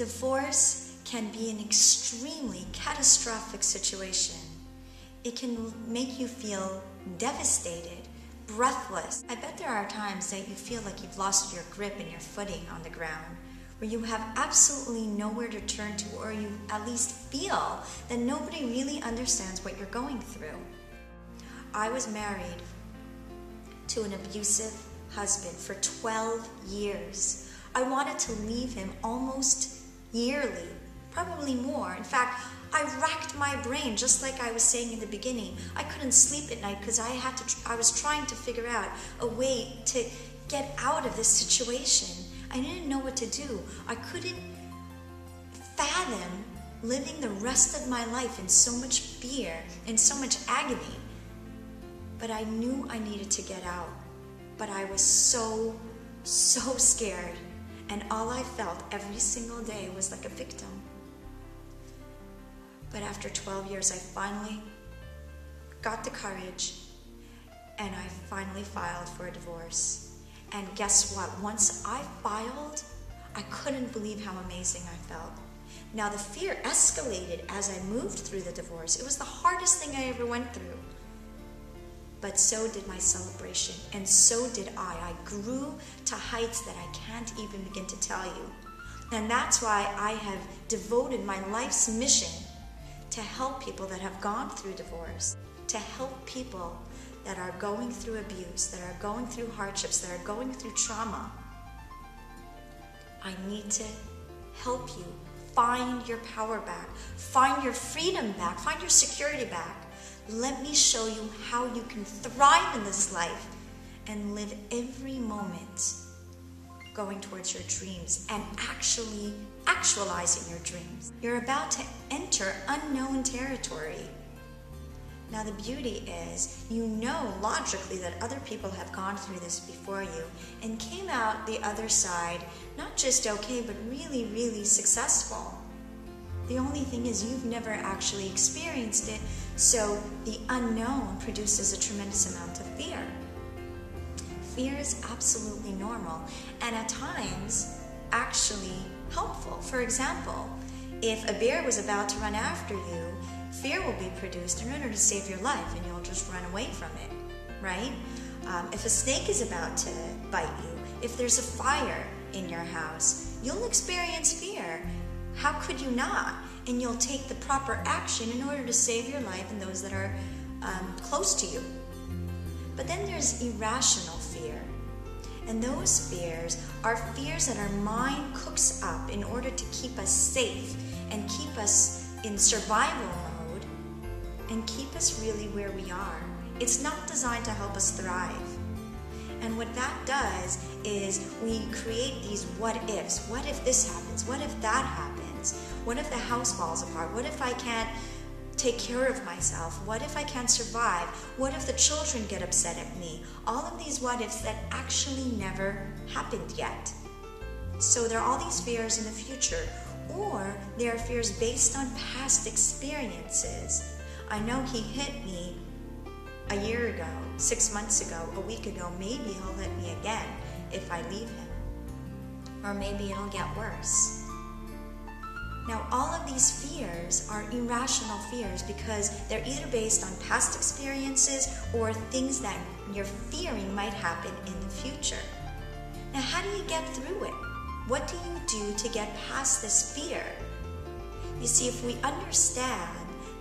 Divorce can be an extremely catastrophic situation. It can make you feel devastated, breathless. I bet there are times that you feel like you've lost your grip and your footing on the ground, where you have absolutely nowhere to turn to, or you at least feel that nobody really understands what you're going through. I was married to an abusive husband for 12 years. I wanted to leave him almost yearly, probably more. In fact, I racked my brain, just like I was saying in the beginning. I couldn't sleep at night because I was trying to figure out a way to get out of this situation. I didn't know what to do. I couldn't fathom living the rest of my life in so much fear and so much agony. But I knew I needed to get out. But I was so scared. And all I felt every single day was like a victim. But after 12 years, I finally got the courage and I finally filed for a divorce. And guess what? Once I filed, I couldn't believe how amazing I felt. Now the fear escalated as I moved through the divorce. It was the hardest thing I ever went through. But so did my celebration, and so did I. I grew to heights that I can't even begin to tell you. And that's why I have devoted my life's mission to help people that have gone through divorce, to help people that are going through abuse, that are going through hardships, that are going through trauma. I need to help you find your power back, find your freedom back, find your security back. Let me show you how you can thrive in this life and live every moment going towards your dreams and actually actualizing your dreams. You're about to enter unknown territory. Now the beauty is, you know logically that other people have gone through this before you and came out the other side, not just okay, but really, really successful. The only thing is you've never actually experienced it, so the unknown produces a tremendous amount of fear. Fear is absolutely normal and at times actually helpful. For example, if a bear was about to run after you, fear will be produced in order to save your life and you'll just run away from it, right? If a snake is about to bite you, if there's a fire in your house, you'll experience fear. How could you not? And you'll take the proper action in order to save your life and those that are close to you. But then there's irrational fear. And those fears are fears that our mind cooks up in order to keep us safe and keep us in survival mode and keep us really where we are. It's not designed to help us thrive. And what that does is we create these what ifs. What if this happens? What if that happens? What if the house falls apart? What if I can't take care of myself? What if I can't survive? What if the children get upset at me? All of these what ifs that actually never happened yet. So there are all these fears in the future, or there are fears based on past experiences. I know he hit me a year ago, 6 months ago, a week ago. Maybe he'll hit me again if I leave him. Or maybe it'll get worse. Now, all of these fears are irrational fears because they're either based on past experiences or things that you're fearing might happen in the future. Now, how do you get through it? What do you do to get past this fear? You see, if we understand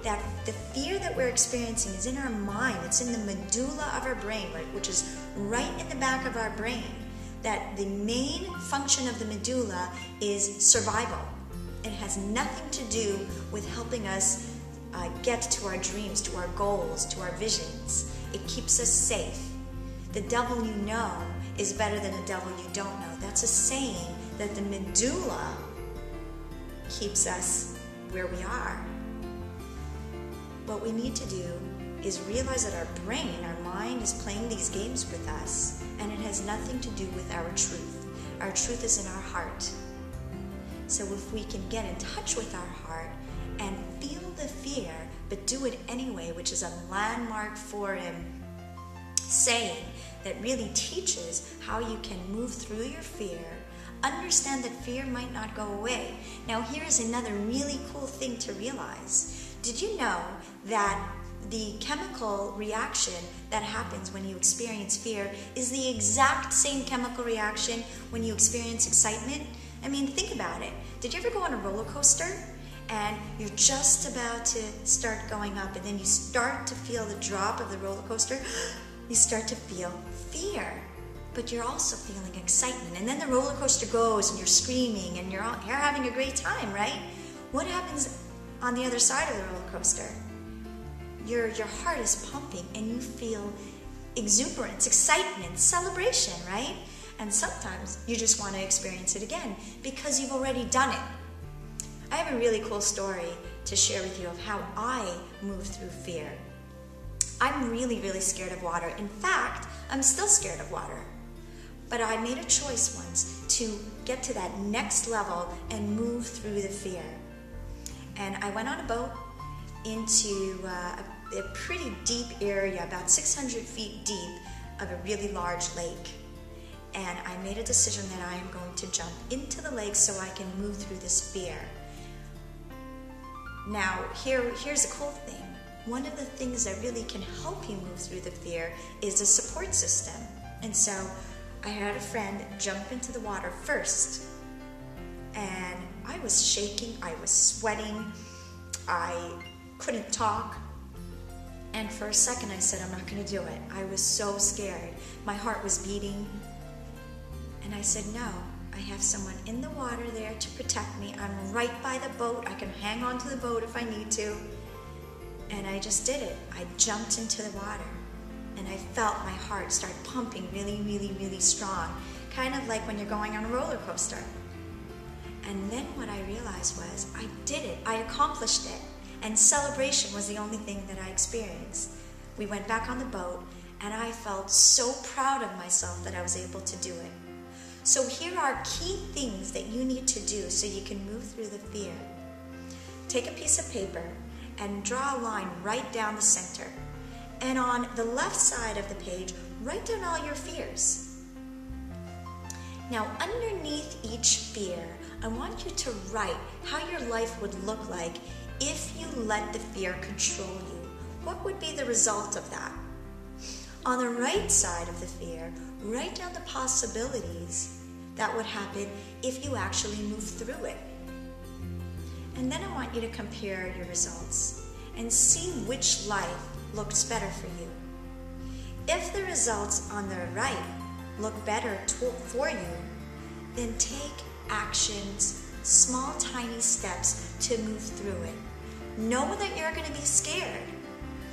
that the fear that we're experiencing is in our mind, it's in the medulla of our brain, right, which is right in the back of our brain, that the main function of the medulla is survival. It has nothing to do with helping us get to our dreams, to our goals, to our visions. It keeps us safe. The devil you know is better than the devil you don't know. That's a saying that the medulla keeps us where we are. What we need to do is realize that our brain, our mind, is playing these games with us, and it has nothing to do with our truth. Our truth is in our heart. So if we can get in touch with our heart and feel the fear, but do it anyway, which is a landmark foreign saying that really teaches how you can move through your fear, understand that fear might not go away. Now, here's another really cool thing to realize. Did you know that the chemical reaction that happens when you experience fear is the exact same chemical reaction when you experience excitement? I mean, think about it. Did you ever go on a roller coaster and you're just about to start going up and then you start to feel the drop of the roller coaster? You start to feel fear, but you're also feeling excitement. And then the roller coaster goes and you're screaming and you're having a great time, right? What happens on the other side of the roller coaster? Your heart is pumping and you feel exuberance, excitement, celebration, right? And sometimes you just want to experience it again because you've already done it. I have a really cool story to share with you of how I move through fear. I'm really, really scared of water. In fact, I'm still scared of water. But I made a choice once to get to that next level and move through the fear. And I went on a boat into a pretty deep area, about 600 feet deep, of a really large lake. And I made a decision that I am going to jump into the lake so I can move through this fear. Now, here's a cool thing. One of the things that really can help you move through the fear is a support system. And so I had a friend jump into the water first. And I was shaking, I was sweating, I couldn't talk. And for a second I said, I'm not going to do it. I was so scared. My heart was beating. And I said, no, I have someone in the water there to protect me. I'm right by the boat. I can hang on to the boat if I need to. And I just did it. I jumped into the water. And I felt my heart start pumping really, really, really strong. Kind of like when you're going on a roller coaster. And then what I realized was, I did it. I accomplished it. And celebration was the only thing that I experienced. We went back on the boat, and I felt so proud of myself that I was able to do it. So here are key things that you need to do so you can move through the fear. Take a piece of paper and draw a line right down the center. And on the left side of the page, write down all your fears. Now, underneath each fear, I want you to write how your life would look like if you let the fear control you. What would be the result of that? On the right side of the fear, write down the possibilities that would happen if you actually move through it. And then I want you to compare your results and see which life looks better for you. If the results on the right look better for you, then take actions, small tiny steps to move through it. Know that you're going to be scared,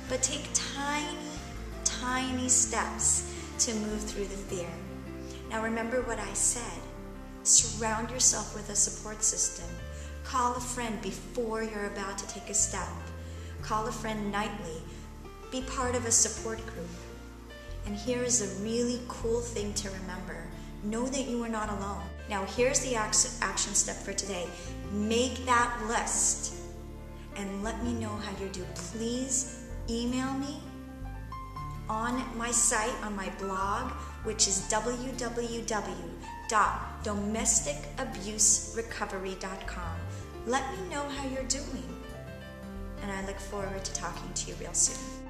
but take tiny steps to move through the fear. Now remember what I said. Surround yourself with a support system. Call a friend before you're about to take a step. Call a friend nightly. Be part of a support group. And here is a really cool thing to remember. Know that you are not alone. Now here's the action step for today. Make that list and let me know how you do. Please email me on my site, on my blog, which is www.domesticabuserecovery.com. Let me know how you're doing. And I look forward to talking to you real soon.